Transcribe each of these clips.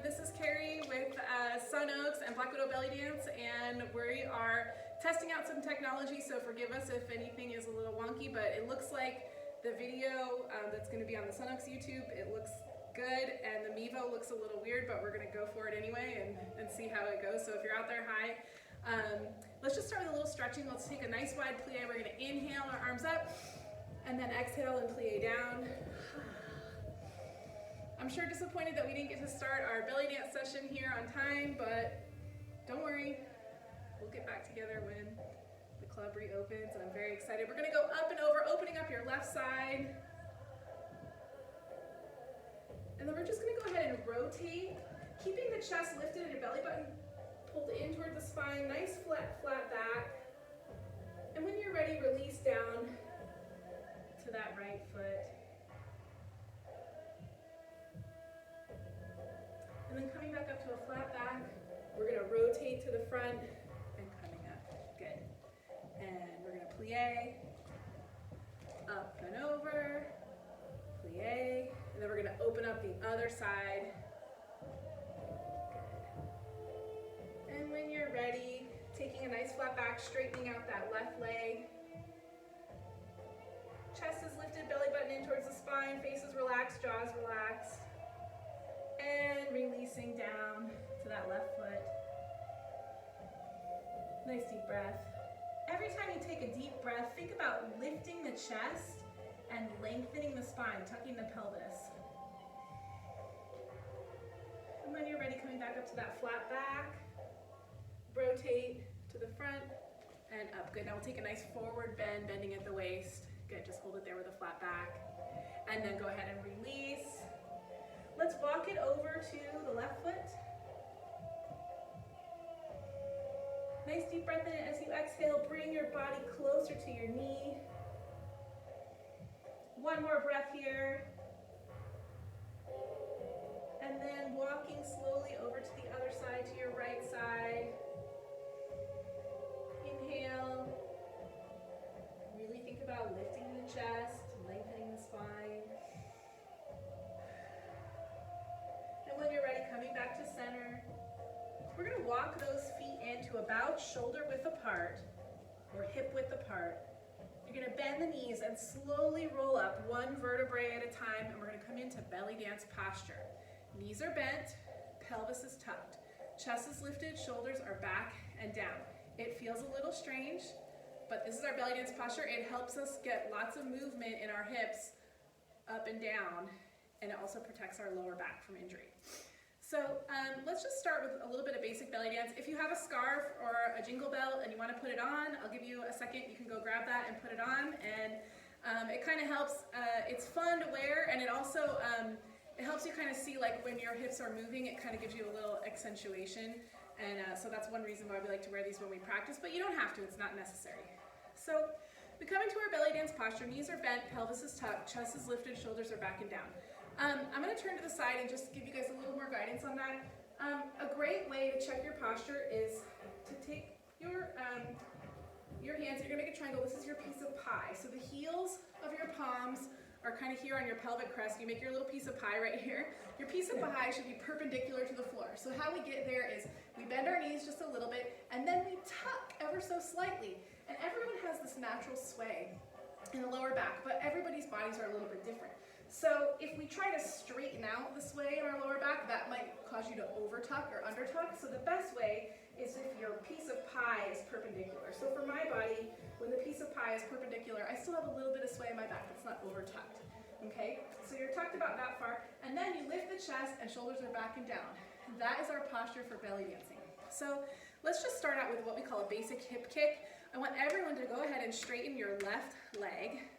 This is Carrie with Sun Oaks and Black Widow Belly Dance, and we are testing out some technology, so forgive us if anything is a little wonky, but it looks like the video that's going to be on the Sun Oaks YouTube, it looks good, and the Mevo looks a little weird, but we're going to go for it anyway and see how it goes. So if you're out there, hi. Let's just start with a little stretching. Let's take a nice wide plie. We're going to inhale our arms up, and then exhale and plie down. I'm sure disappointed that we didn't get to start our belly dance session here on time, but don't worry, we'll get back together when the club reopens, and I'm very excited. We're gonna go up and over, opening up your left side. And then we're just gonna go ahead and rotate, keeping the chest lifted and your belly button pulled in toward the spine, nice flat back. And when you're ready, release down to that right foot. And then coming back up to a flat back, we're gonna rotate to the front and coming up, good. And we're gonna plie, up and over, plie, and then we're gonna open up the other side, good. And when you're ready, taking a nice flat back, straightening out that left leg. Chest is lifted, belly button in towards the spine, face is relaxed, jaws relaxed. And releasing down to that left foot. Nice deep breath. Every time you take a deep breath, think about lifting the chest and lengthening the spine, tucking the pelvis. And when you're ready, coming back up to that flat back, rotate to the front and up. Good. Now we'll take a nice forward bend, bending at the waist. Good. Just hold it there with a flat back. And then go ahead and release. Let's walk it over to the left foot. Nice deep breath in as you exhale. Bring your body closer to your knee. One more breath here. And then walking slowly over to the other side, to your right side. Inhale. Really think about lifting the chest, lengthening the spine. When you're ready, coming back to center, we're going to walk those feet into about shoulder width apart or hip width apart. You're going to bend the knees and slowly roll up one vertebrae at a time, and we're going to come into belly dance posture. Knees are bent, pelvis is tucked, chest is lifted, shoulders are back and down. It feels a little strange, but this is our belly dance posture. It helps us get lots of movement in our hips up and down, and it also protects our lower back from injury. So let's just start with a little bit of basic belly dance. If you have a scarf or a jingle belt and you want to put it on, I'll give you a second. You can go grab that and put it on, and it kind of helps. It's fun to wear, and it also it helps you kind of see, like, when your hips are moving, it kind of gives you a little accentuation, and so that's one reason why we like to wear these when we practice, but you don't have to. It's not necessary. So we come into our belly dance posture. Knees are bent, pelvis is tucked, chest is lifted, shoulders are back and down. I'm going to turn to the side and just give you guys a little more guidance on that. A great way to check your posture is to take your hands, you're going to make a triangle. This is your piece of pie. So the heels of your palms are kind of here on your pelvic crest. You make your little piece of pie right here. Your piece of pie should be perpendicular to the floor. So how we get there is we bend our knees just a little bit, and then we tuck ever so slightly. And everyone has this natural sway in the lower back, but everybody's bodies are a little bit different. So if we try to straighten out the sway in our lower back, that might cause you to over-tuck or under-tuck. So the best way is if your piece of pie is perpendicular. So for my body, when the piece of pie is perpendicular, I still have a little bit of sway in my back. It's not over-tucked, okay? So you're tucked about that far, and then you lift the chest and shoulders are back and down. That is our posture for belly dancing. So let's just start out with what we call a basic hip kick. I want everyone to go ahead and straighten your left leg,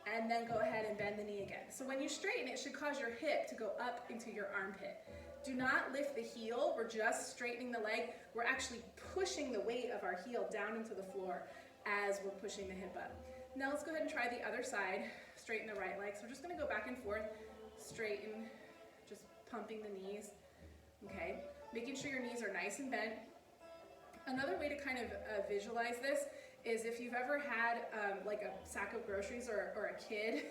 and then go ahead and bend the knee again. So when you straighten, it should cause your hip to go up into your armpit. Do not lift the heel. We're just straightening the leg. We're actually pushing the weight of our heel down into the floor as we're pushing the hip up. Now let's go ahead and try the other side. Straighten the right leg. So we're just gonna go back and forth, straighten, just pumping the knees, okay? Making sure your knees are nice and bent. Another way to kind of visualize this is if you've ever had like a sack of groceries or a kid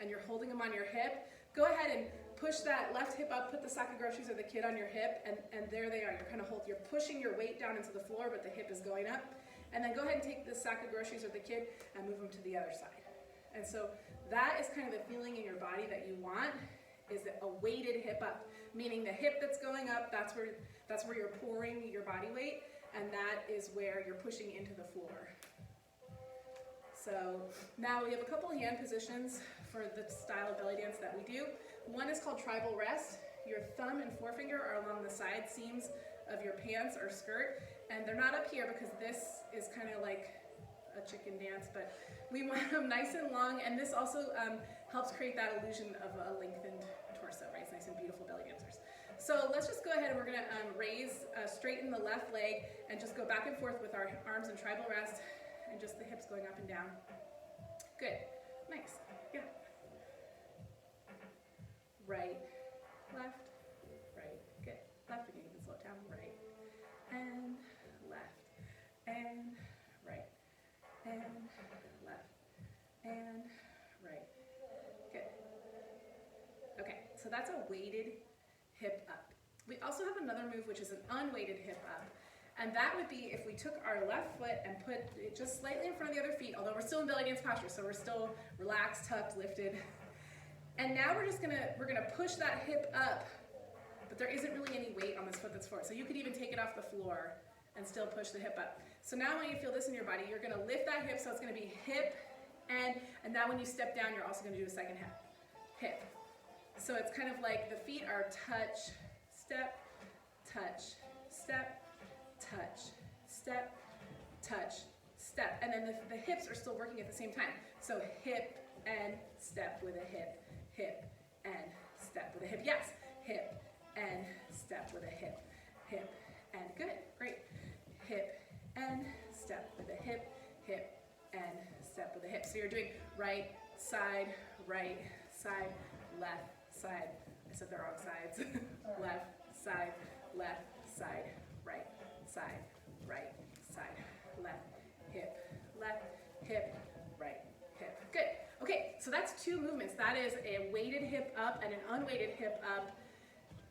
and you're holding them on your hip, Go ahead and push that left hip up, put the sack of groceries or the kid on your hip, and there they are. You're kind of you're pushing your weight down into the floor, but the hip is going up. And then go ahead and take the sack of groceries or the kid and move them to the other side. And so that is kind of the feeling in your body that you want, is a weighted hip up, meaning the hip that's going up, that's where you're pouring your body weight, and that is where you're pushing into the floor. So now we have a couple hand positions for the style of belly dance that we do. One is called tribal rest. Your thumb and forefinger are along the side seams of your pants or skirt, and they're not up here because this is kind of like a chicken dance, but we want them nice and long, and this also helps create that illusion of a lengthened torso, right? It's nice and beautiful belly dancers. So let's just go ahead and we're gonna straighten the left leg and just go back and forth with our arms in tribal rest and just the hips going up and down. Good, nice, yeah. Right, left, right, good. Left, again, you can slow it down, right, and left, and right, and left, and right, good. Okay, so that's a weighted hip up. We also have another move which is an unweighted hip up, and that would be if we took our left foot and put it just slightly in front of the other feet, although we're still in belly dance posture, so we're still relaxed, tucked, lifted. And now we're gonna push that hip up, but there isn't really any weight on this foot that's forward. So you could even take it off the floor and still push the hip up. So now when you feel this in your body, you're gonna lift that hip, so it's gonna be hip, and now when you step down, you're also gonna do a second hip. So it's kind of like the feet are touch, step, touch, step, touch, step, touch, step. And then the hips are still working at the same time. So hip and step with a hip, hip and step with a hip. Yes, hip and step with a hip, hip and good, great. Hip and step with a hip, hip and step with a hip. So you're doing right side, left side. I said the wrong sides. Left side, right side, left, hip, right, hip. Good. Okay, so that's two movements. That is a weighted hip up and an unweighted hip up.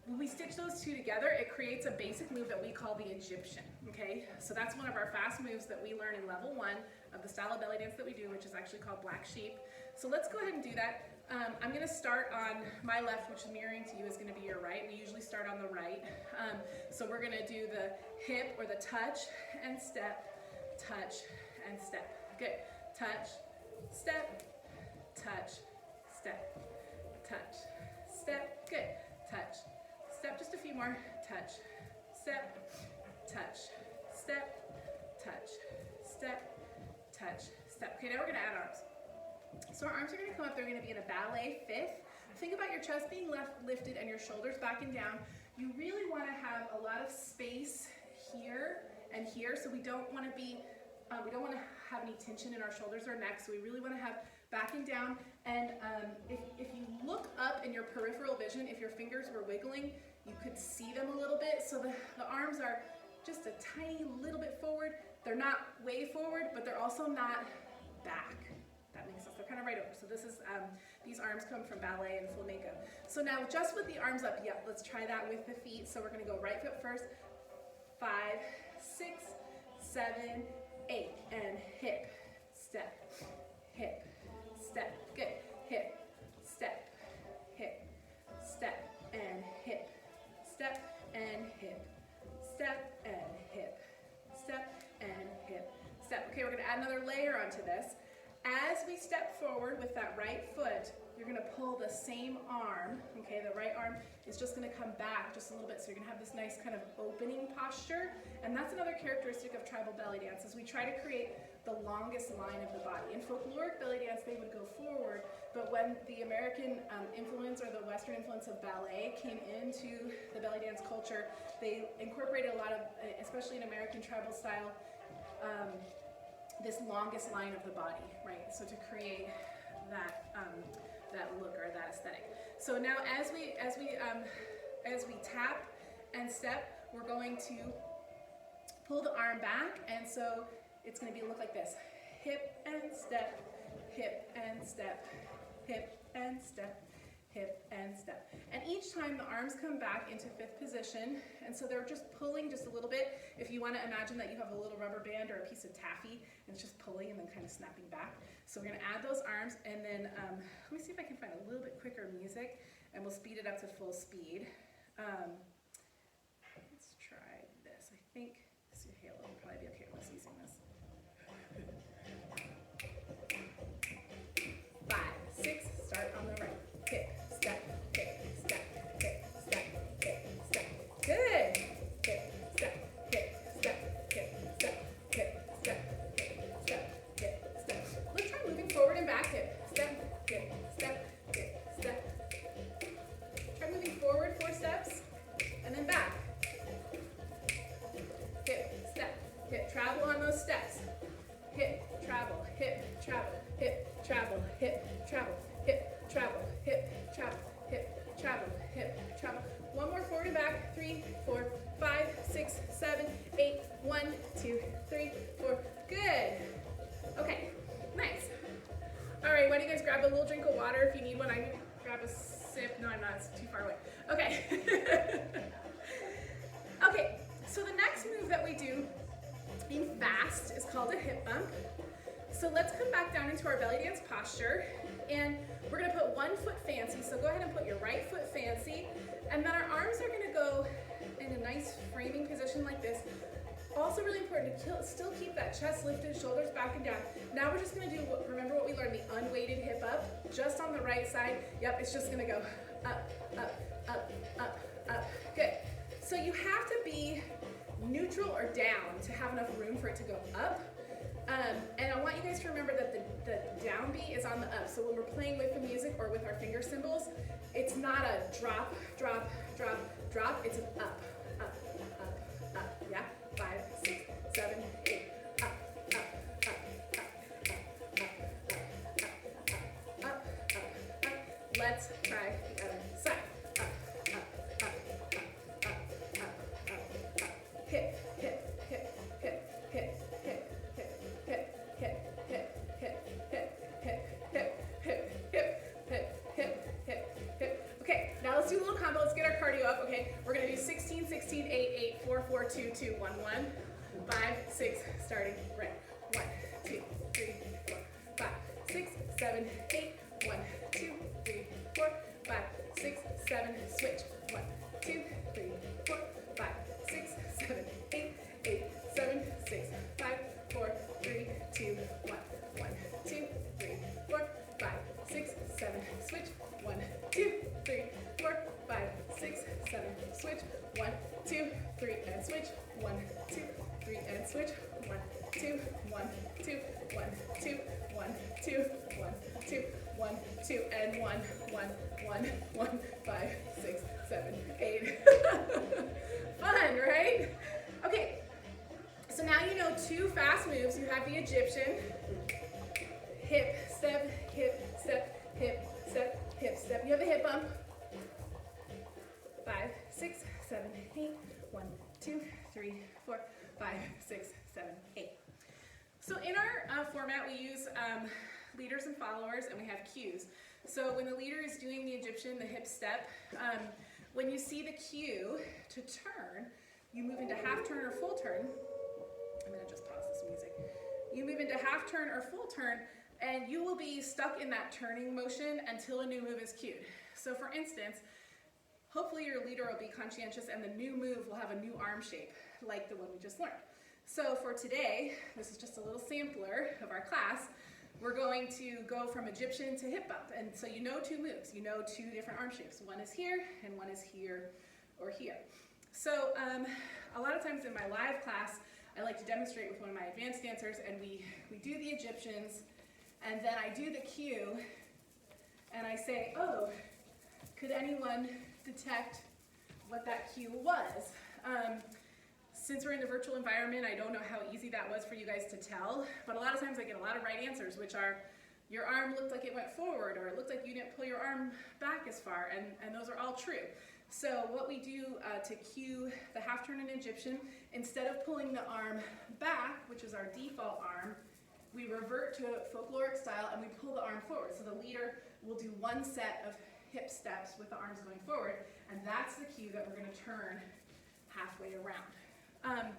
When we stitch those two together, it creates a basic move that we call the Egyptian, okay? So that's one of our fast moves that we learn in level 1 of the style of belly dance that we do, which is actually called Black Sheep. So let's go ahead and do that. I'm gonna start on my left, which mirroring to you is gonna be your right. We usually start on the right. So we're gonna do the hip or the touch and step, touch and step. Good. Touch, step, touch, step, touch, step. Good. Touch, step, just a few more. Touch, step, touch, step, touch, step, touch, step. Okay, now we're gonna add arms. So our arms are gonna come up, they're gonna be in a ballet fifth. Think about your chest being lifted and your shoulders back and down. You really wanna have a lot of space here and here, so we don't wanna have any tension in our shoulders or neck, so we really wanna have back and down. And if you look up in your peripheral vision, if your fingers were wiggling, you could see them a little bit. So the arms are just a tiny little bit forward. They're not way forward, but they're also not back. That makes sense. They're kind of right over. So this is, these arms come from ballet and flamenco. So now just with the arms up, yeah, let's try that with the feet. So we're gonna go right foot first. 5, 6, 7, 8, and hip, step, hip, step. Good. Hip, step, and hip, step, and hip, step, and hip, step, and hip, step. Okay, we're gonna add another layer onto this. As we step forward with that right foot, you're gonna pull the same arm, okay? The right arm is just gonna come back just a little bit, so you're gonna have this nice kind of opening posture, and that's another characteristic of tribal belly dance, is we try to create the longest line of the body. In folkloric belly dance, they would go forward, but when the American influence or the Western influence of ballet came into the belly dance culture, they incorporated a lot of, especially in American tribal style, this longest line of the body, right? So to create that that look or that aesthetic. So now as we tap and step, we're going to pull the arm back, and so it's going to look like this: hip and step, hip and step, hip and step, hip, and step. And each time the arms come back into fifth position, and so they're just pulling just a little bit. If you want to imagine that you have a little rubber band or a piece of taffy, and it's just pulling and then kind of snapping back. So we're going to add those arms, and then let me see if I can find a little bit quicker music, and we'll speed it up to full speed. Let's try this. I think Halo will probably be okay with us using this. 5, 6, start on the right. Hip, step, hip, step, hip, step, hip, step. Good. Hip, step, hip, step, hip, step, hip, step, hip, step, hip, step. Let's try moving forward and back. Hip, step, hip, step, hip, step. Try moving forward 4 steps and then back. Hip, step, hip, travel on those steps. Hip, travel, hip, travel, hip, travel, hip, travel, hip, travel, hip, travel, hip, travel, hip, travel. One more forward and back. 3, 4, 5, 6, 7, 8. 1, 2, 3, 4. Good. Okay, nice. All right, why don't you guys grab a little drink of water if you need one? I can grab a sip. No, I'm not. It's too far away. Okay. Okay, so the next move that we do in fast is called a hip bump. So let's come back down into our belly dance posture, and we're gonna put one foot fancy. So go ahead and put your right foot fancy, and then our arms are gonna go in a nice framing position like this. Also really important to still keep that chest lifted, shoulders back and down. Now we're just gonna do, remember what we learned, the unweighted hip up, just on the right side. Yep, it's just gonna go up, up, up, up, up. Good. So you have to be neutral or down to have enough room for it to go up. And I want you guys to remember that the down beat is on the up. So when we're playing with the music or with our finger cymbals, it's not a drop, drop, drop, drop. It's an up, up, up, up. Yeah? 5, 6, 7, 8. Up, up, up, up, up, up, up, up, up, up, up. Let's try the other side. Up, up, up, up, up, up, up, up. Hip, hip, hip, hip, hip, hip, hip, hip, hip, hip, hip, hip, hip, hip, hip, hip, hip, hip, hip, hip. Okay, now let's do a little combo. Let's get our cardio up, okay? We're gonna do 16, 16, 8, 8, 4, 4, 2, 2, 1, 1, 5, 6, starting right. 1, 2, 3, 4, 5, 6, 7, 8, 1, 2, 3, 4, 5, 6, 7, switch. 1, 2, 3, 4, 5, 6, 7, 8, 8, 7, 6, 5, 4, 3, 2, 1, 1, 2, 3, 4, 5, 6, 7, switch. 1, 2, 3, 4, 5, 6, 7, switch. 1, 2, 3, and switch. 1, 2, 3, and switch. 1, 2, 1, 2, 1, 2, 1, 2, 1, 2, 1, 2, and 1, 1, 1, 1, 5, 6, 7, 8. Fun, right? Okay, so now you know 2 fast moves. You have the Egyptian. Hip, step, hip, step, hip, step, hip, step. You have the hip bump. 5, 6, 7, 8. 1, 2, 3, 4, 5, 6, 7, 8. So in our format, we use leaders and followers, and we have cues. So when the leader is doing the Egyptian, the hip step, when you see the cue to turn, you move into half turn or full turn. I'm gonna just pause this music. You move into half turn or full turn, and you will be stuck in that turning motion until a new move is cued. So for instance, hopefully your leader will be conscientious and the new move will have a new arm shape, like the one we just learned. So for today, this is just a little sampler of our class. We're going to go from Egyptian to hip bump. And so you know 2 moves. You know 2 different arm shapes. One is here and one is here or here. So a lot of times in my live class, I like to demonstrate with one of my advanced dancers, and we do the Egyptians, and then I do the cue, and I say, oh, could anyone detect what that cue was? Since we're in the virtual environment, I don't know how easy that was for you guys to tell, but a lot of times I get a lot of right answers, which are, your arm looked like it went forward, or it looked like you didn't pull your arm back as far, and those are all true. So what we do to cue the half turn in Egyptian, instead of pulling the arm back, which is our default arm, we revert to folkloric style and we pull the arm forward. So the leader will do 1 set of hip steps with the arms going forward, and that's the cue that we're going to turn halfway around.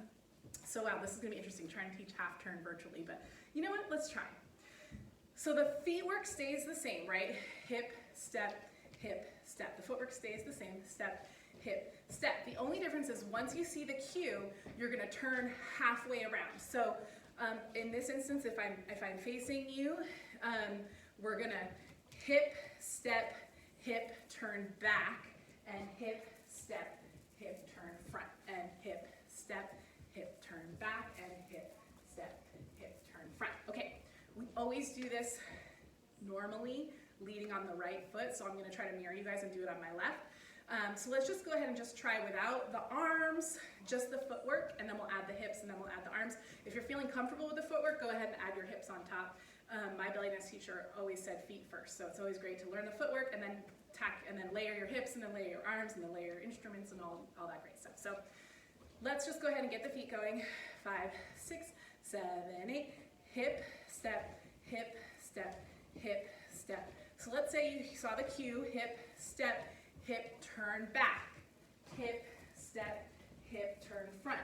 So wow, this is going to be interesting, trying to teach half turn virtually, but you know what, let's try. So the feet work stays the same, right? Hip, step, step. The footwork stays the same, step, hip, step. The only difference is once you see the cue, you're going to turn halfway around. So in this instance, if I'm facing you, we're going to hip, step, hip, turn back, and hip, step, hip, turn front, and hip, step, hip, turn back, and hip, step, hip, turn front. Okay, we always do this normally leading on the right foot, so I'm going to try to mirror you guys and do it on my left. So let's just go ahead and just try without the arms, just the footwork, and then we'll add the hips, and then we'll add the arms. If you're feeling comfortable with the footwork, go ahead and add your hips on top. My belly dance teacher always said feet first, so it's always great to learn the footwork and then layer your hips, and then layer your arms, and then layer your instruments, and all that great stuff. So let's just go ahead and get the feet going. 5, 6, 7, 8. Hip, step, hip, step, hip, step. So let's say you saw the cue, hip, step, hip, turn back. Hip, step, hip, turn front.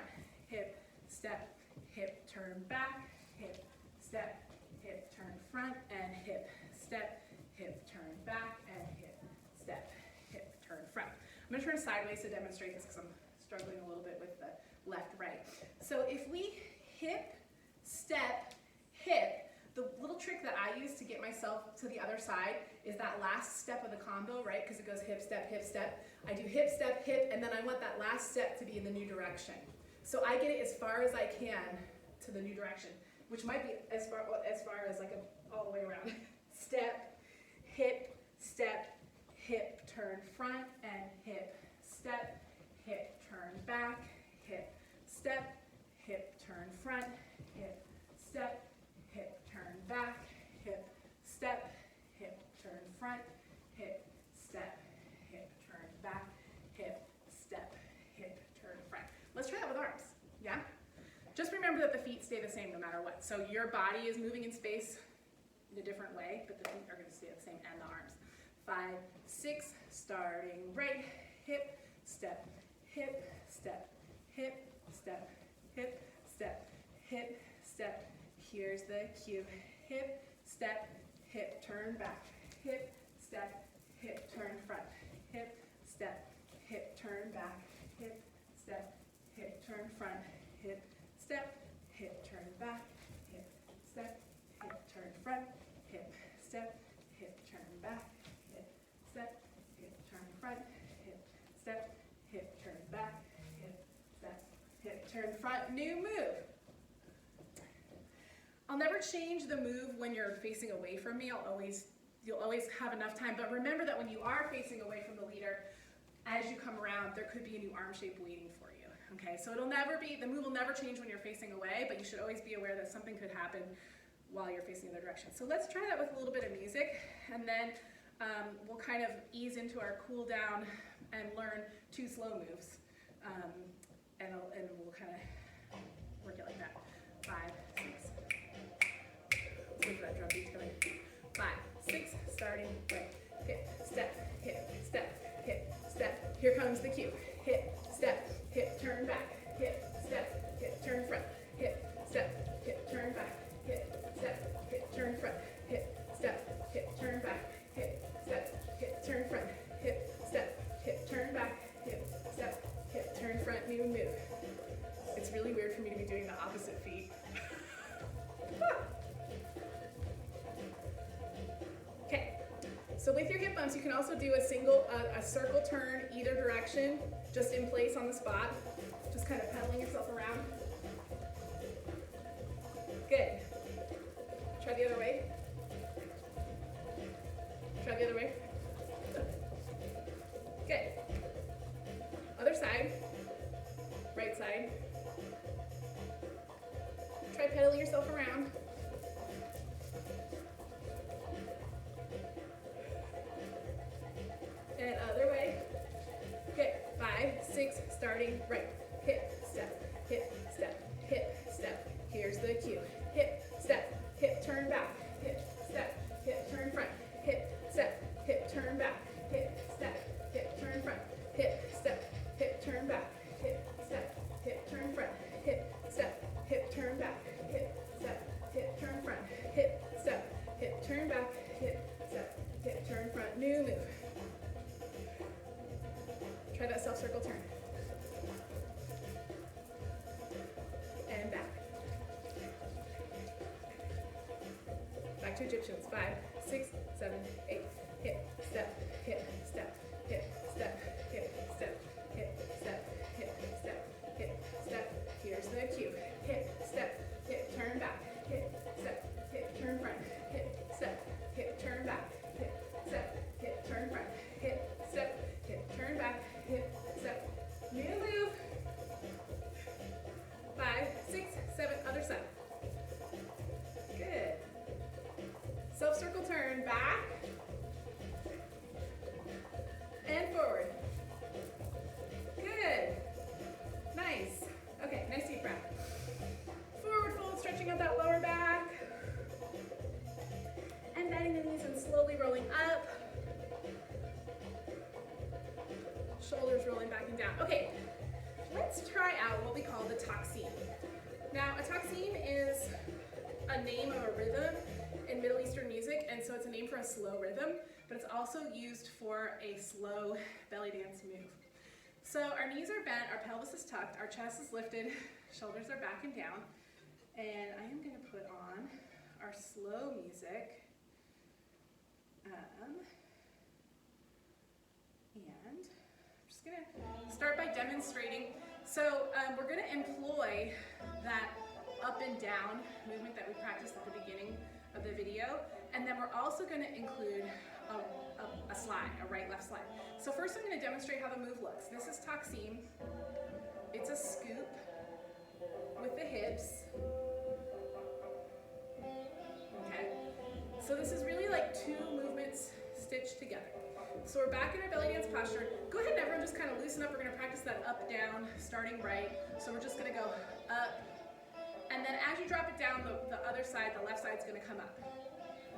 Hip, step, hip, turn back. Hip, step, hip, turn front, and hip, step, hip, turn back, and hip, step, hip, turn front. I'm going to turn sideways to demonstrate this because I'm struggling a little bit with the left, right. So if we hip, step, hip, the little trick that I use to get myself to the other side is that last step of the combo, right? Because it goes hip, step, hip, step. I do hip, step, hip, and then I want that last step to be in the new direction. So I get it as far as I can to the new direction, which might be as far as like all the way around. Step, hip, turn front, and hip, step, hip, turn back, hip, step, hip, turn front, hip, step, hip, turn back, hip, step, hip, turn front, hip, step, hip, turn back, hip, step, hip, turn front. Let's try that with arms, yeah? Just remember that the feet stay the same no matter what. So your body is moving in space in a different way, but the feet are going to stay the same, and the arms. 5, 6, starting right, hip, step, hip, step, hip, step, hip, step, hip, step. Here's the cue. Hip, step, hip, turn back. Hip, step, hip, turn front. Hip, step, hip, turn back. Hip, step, hip, turn front. Hip, step, hip, turn back. Hip, step, hip, turn front. Hip, step, hip, turn back. Hip, step, hip, turn front. Hip, step, hip, turn back. Hip, step, hip, turn front. New move. I'll never change the move when you're facing away from me. You'll always have enough time, but remember that when you are facing away from the leader, as you come around, there could be a new arm shape waiting for you, okay? So the move will never change when you're facing away, but you should always be aware that something could happen while you're facing the other direction. So let's try that with a little bit of music, and then we'll kind of ease into our cool down and learn 2 slow moves, and we'll kind of work it like that. 5, 6. Wait for that drum beat to come in. 5, 6, starting right. Hip, step, hip, step, hip, step. Here comes the cue. Hip, step, hip, turn back. Hip, step, hip, turn front. Hip, step, hip, turn back. Hip, step, hip, turn front. Hip, step, hip, turn back. Hip, step, hip, turn front. Hip, step, hip, turn back. Hip, step, hip, turn front. New move. It's really weird for me to be doing the opposite feet. So with your hip bumps, you can also do a circle turn either direction, just in place on the spot, just kind of pedaling yourself around. Good. Try the other way. Try the other way. Good. Other side. Right side. Try pedaling yourself around. And other way. Good. 5, 6, starting right. Hip, step, hip, step, hip, step. Here's the cue. Hip, step, hip, turn back. Hip, step, hip, turn front. Hip, step, hip, turn back. Hip, Try that self-circle turn. And back. Back to Egyptians. 5, 6, 7, 8. Hip, step, hip, step, hip, step, hip, step, hip, step, hip, step, hip, step. Here's the cue. Hip, step, hip, turn back. Hip, step, hip, turn front. Hip, step, hip, turn back. Hip, step, hip, turn front. Hip, step, hip, turn back. Hip, step. New move. 5, 6, 7, other side. Good. Self-circle turn, back and forward. Good. Nice. Okay, nice deep breath. Forward fold, stretching out that lower back. And bending the knees and slowly rolling up. Shoulders rolling back and down. Okay, let's try out what we call the taksim. Now, a taksim is a name of a rhythm in Middle Eastern music, and so it's a name for a slow rhythm, but it's also used for a slow belly dance move. So our knees are bent, our pelvis is tucked, our chest is lifted, shoulders are back and down, and I am going to put on our slow music. And I'm just going to start by demonstrating. So we're going to employ that up and down movement that we practiced at the beginning of the video, and then we're also going to include a slide, a right-left slide. So first I'm going to demonstrate how the move looks. This is taksim. It's a scoop with the hips. Okay. So this is really like two movements stitched together. So we're back in our belly dance posture. Go ahead and everyone just kind of loosen up. We're going to practice that up, down, starting right. So we're just going to go up, and then as you drop it down, the other side, the left side is going to come up.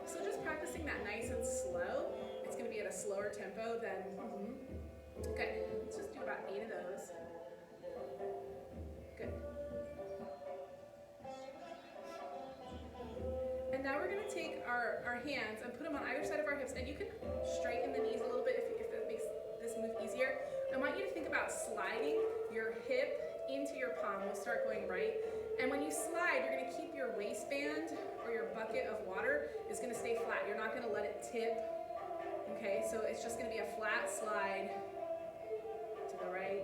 So just practicing that nice and slow. It's going to be at a slower tempo than, Okay, let's just do about 8 of those. Good. And now we're going to take our hands and put them on either side of our hips, and you can straighten the knees a little bit if that makes this move easier. I want you to think about sliding your hip into your palm. We'll start going right. And when you slide, you're going to keep your waistband or your bucket of water is going to stay flat. You're not going to let it tip. Okay, so it's just going to be a flat slide to the right,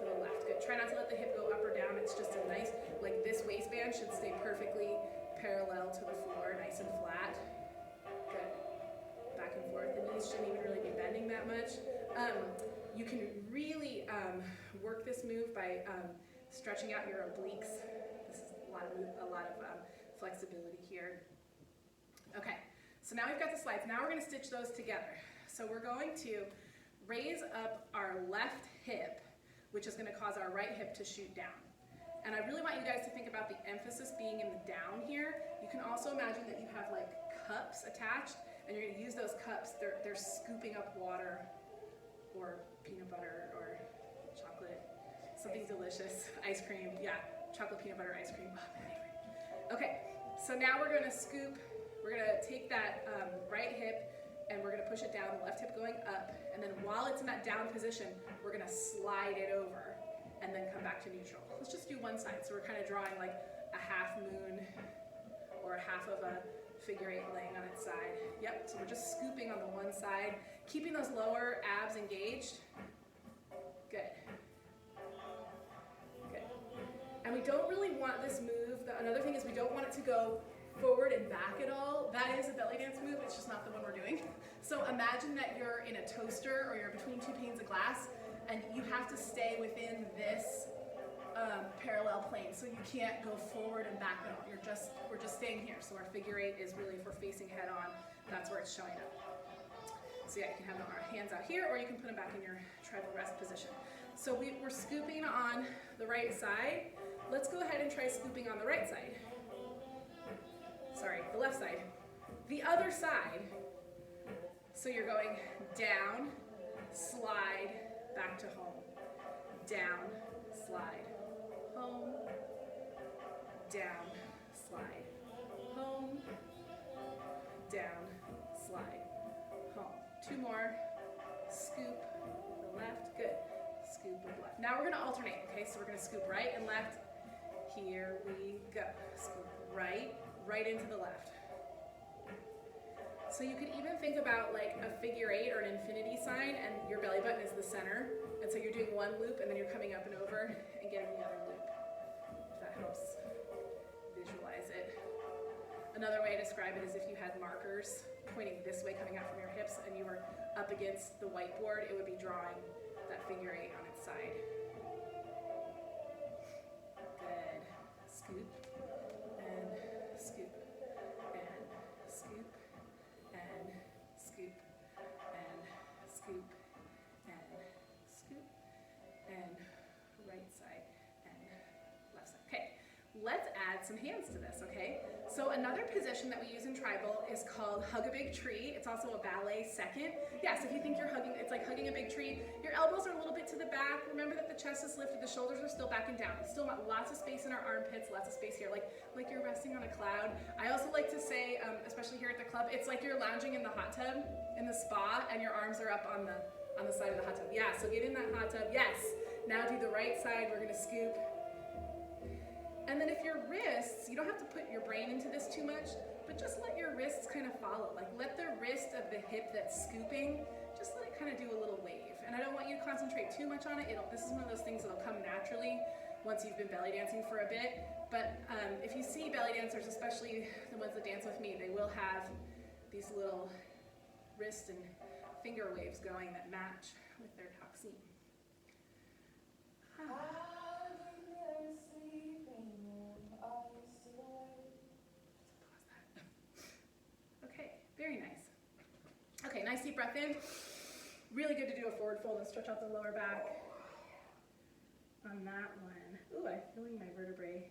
to the left. Good. Try not to let the hip go up or down. It's just a nice, like this waistband should stay perfectly parallel to the floor, nice and flat. Good. Back and forth. The knees shouldn't even really be bending that much. You can really work this move by stretching out your obliques. This is a lot of flexibility here. Okay, so now we've got the slides. Now we're going to stitch those together. So we're going to raise up our left hip, which is going to cause our right hip to shoot down. And I really want you guys to think about the emphasis being in the down here. You can also imagine that you have like cups attached, and you're going to use those cups. They're scooping up water or peanut butter or chocolate. Something delicious, ice cream, yeah, chocolate peanut butter ice cream, oh, my favorite. Okay, so now we're gonna scoop, we're gonna take that right hip and we're gonna push it down, the left hip going up, and then while it's in that down position, we're gonna slide it over and then come back to neutral. Let's just do one side. So we're kind of drawing like a half moon or a half of a figure 8 laying on its side. Yep, so we're just scooping on the one side, keeping those lower abs engaged. Good. And we don't really want this move, another thing is we don't want it to go forward and back at all. That is a belly dance move, it's just not the one we're doing. So imagine that you're in a toaster or you're between 2 panes of glass and you have to stay within this parallel plane. So you can't go forward and back at all. We're just staying here. So our figure 8 is really, if we're facing head on, that's where it's showing up. So yeah, you can have our hands out here or you can put them back in your tribal rest position. So we're scooping on the right side. Let's go ahead and try scooping on the right side. Sorry, the left side. The other side. So you're going down, slide, back to home. Down, slide, home. Down, slide, home. Down, slide, home. 2 more. Scoop, the left. scoop of left. Now we're gonna alternate, okay? So we're gonna scoop right and left. Here we go. Scoop right, right into the left. So you could even think about like a figure eight or an infinity sign, and your belly button is the center. And so you're doing one loop and then you're coming up and over and getting the other loop. If that helps visualize it. Another way to describe it is if you had markers pointing this way coming out from your hips and you were up against the whiteboard, it would be drawing that figure eight on its side. Good. Scoop and scoop and scoop and scoop and scoop and scoop and right side and left side. Okay, let's add some hands to this, okay? So another position that we use in tribal is called hug a big tree. It's also a ballet second. Yes, if you think you're hugging, it's like hugging a big tree. Your elbows are a little bit to the back. Remember that the chest is lifted, the shoulders are still back and down. Still lots of space in our armpits, lots of space here, like you're resting on a cloud. I also like to say, especially here at the club, it's like you're lounging in the hot tub in the spa and your arms are up on the side of the hot tub. Yeah, so get in that hot tub. Yes. Now do the right side. We're gonna scoop. And then if your wrists, you don't have to put your brain into this too much, but just let your wrists kind of follow. Like let the wrist of the hip that's scooping, just let it kind of do a little wave. And I don't want you to concentrate too much on it. This is one of those things that'll come naturally once you've been belly dancing for a bit. But if you see belly dancers, especially the ones that dance with me, they will have these little wrist and finger waves going that match with their taksim. Very nice. Okay, nice deep breath in. Really good to do a forward fold and stretch out the lower back on that one. Ooh, I'm feeling my vertebrae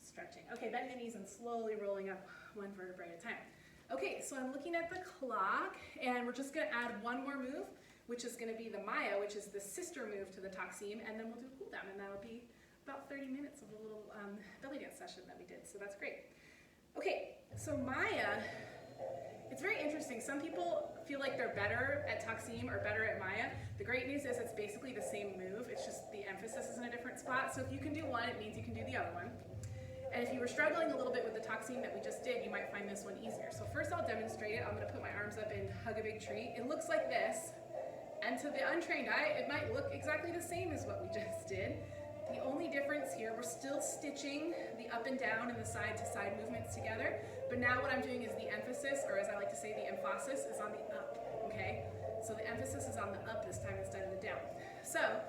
stretching. Okay, bend the knees and slowly rolling up one vertebrae at a time. Okay, so I'm looking at the clock and we're just gonna add one more move, which is gonna be the Maya, which is the sister move to the taksim, and then we'll do a cool down, and that'll be about 30 minutes of a little belly dance session that we did, so that's great. Okay, so Maya, it's very interesting. Some people feel like they're better at taksim or better at Maya. The great news is it's basically the same move. It's just the emphasis is in a different spot. So if you can do one, it means you can do the other one. And if you were struggling a little bit with the taksim that we just did, you might find this one easier. So first I'll demonstrate it. I'm gonna put my arms up and hug a big tree. It looks like this. And to the untrained eye, it might look exactly the same as what we just did. The only difference here, we're still stitching the up and down and the side to side movements together, but now what I'm doing is the emphasis, or as I like to say, the emphasis is on the up, okay? So the emphasis is on the up this time instead of the down. So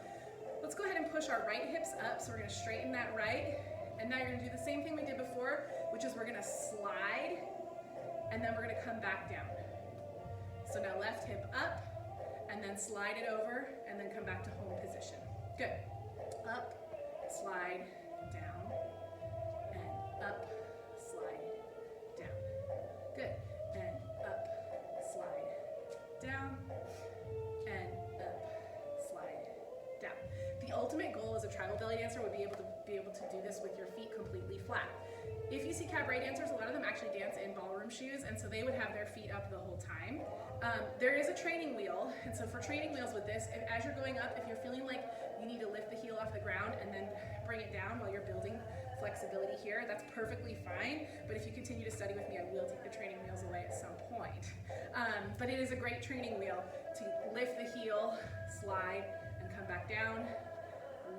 let's go ahead and push our right hips up, so we're gonna straighten that right, and now you're gonna do the same thing we did before, which is we're gonna slide, and then we're gonna come back down. So now left hip up, and then slide it over, and then come back to home position. Good. Up, slide, down, and up, slide, down. Good. And up, slide, down, and up, slide, down. The ultimate goal as a tribal belly dancer would be able to do this with your feet completely flat. If you see cabaret dancers, a lot of them actually dance in ballroom shoes, and so they would have their feet up the whole time. There is a training wheel, and so for training wheels with this, as you're going up, if you're feeling like you need to lift the heel off the ground and then bring it down while you're building flexibility here, that's perfectly fine. But if you continue to study with me, I will take the training wheels away at some point. But it is a great training wheel to lift the heel, slide, and come back down,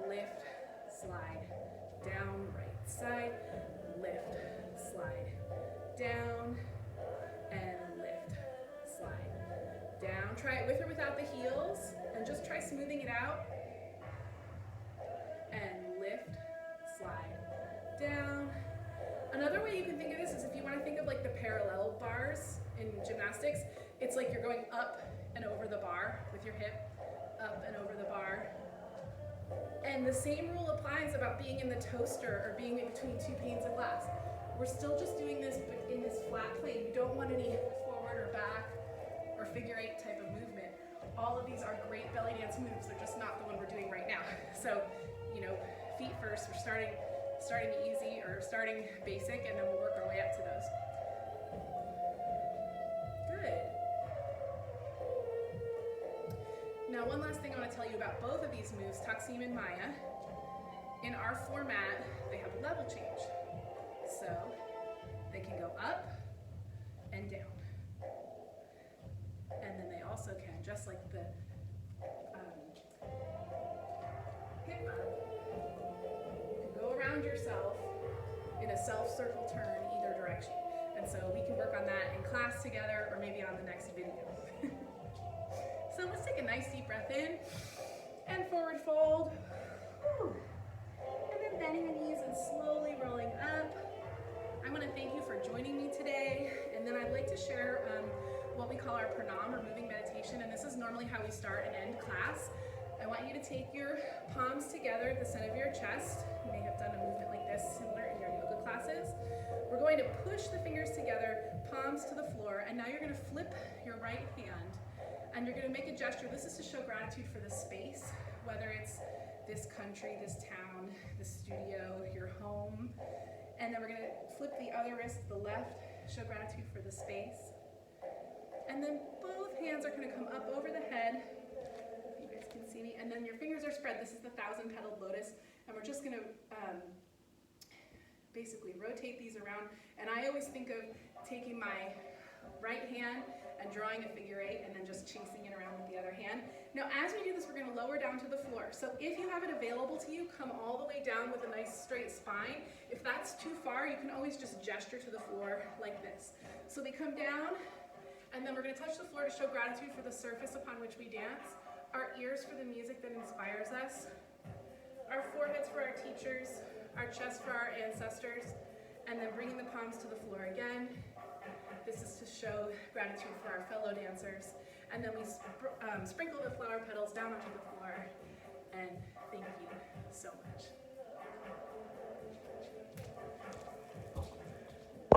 lift, slide, down, right side, lift, slide, down, and lift, slide, down. Try it with or without the heels, and just try smoothing it out. And lift, slide, down. Another way you can think of this is if you want to think of like the parallel bars in gymnastics, it's like you're going up and over the bar with your hip, up and over the bar. And the same rule applies about being in the toaster or being in between two panes of glass. We're still just doing this but in this flat plane. You don't want any forward or back or figure eight type of movement. All of these are great belly dance moves. They're just not the one we're doing right now. So, you know, feet first. We're starting easy or starting basic, and then we'll work our way up to those. Good. Now, one last thing I want to tell you about both of these moves, Taksim and Maya. In our format, they have a level change. So they can go up and down. And then they also can, just like the hip up, you can go around yourself in a self-circle turn either direction. And so we can work on that in class together or maybe on the next video. So let's take a nice deep breath in and forward fold. Whew. And then bending the knees and slowly rolling up. I want to thank you for joining me today. And then I'd like to share what we call our pranam or moving meditation. And this is normally how we start and end class. I want you to take your palms together at the center of your chest. You may have done a movement like this similar in your yoga classes. We're going to push the fingers together, palms to the floor, and now you're going to flip your right hand and you're going to make a gesture. This is to show gratitude for the space, whether it's this country, this town, this studio, your home. And then we're going to flip the other wrist to the left, show gratitude for the space. And then both hands are going to come up over the head. You guys can see me. And then your fingers are spread. This is the 1,000-petaled lotus. And we're just going to basically rotate these around. And I always think of taking my right hand and drawing a figure 8 and then just chasing it around with the other hand. Now as we do this, we're going to lower down to the floor. So if you have it available to you, come all the way down with a nice straight spine. If that's too far, you can always just gesture to the floor like this. So we come down, and then we're going to touch the floor to show gratitude for the surface upon which we dance, our ears for the music that inspires us, our foreheads for our teachers, our chest for our ancestors, and then bringing the palms to the floor again. This is to show gratitude for our fellow dancers. And then we sprinkle the flower petals down onto the floor.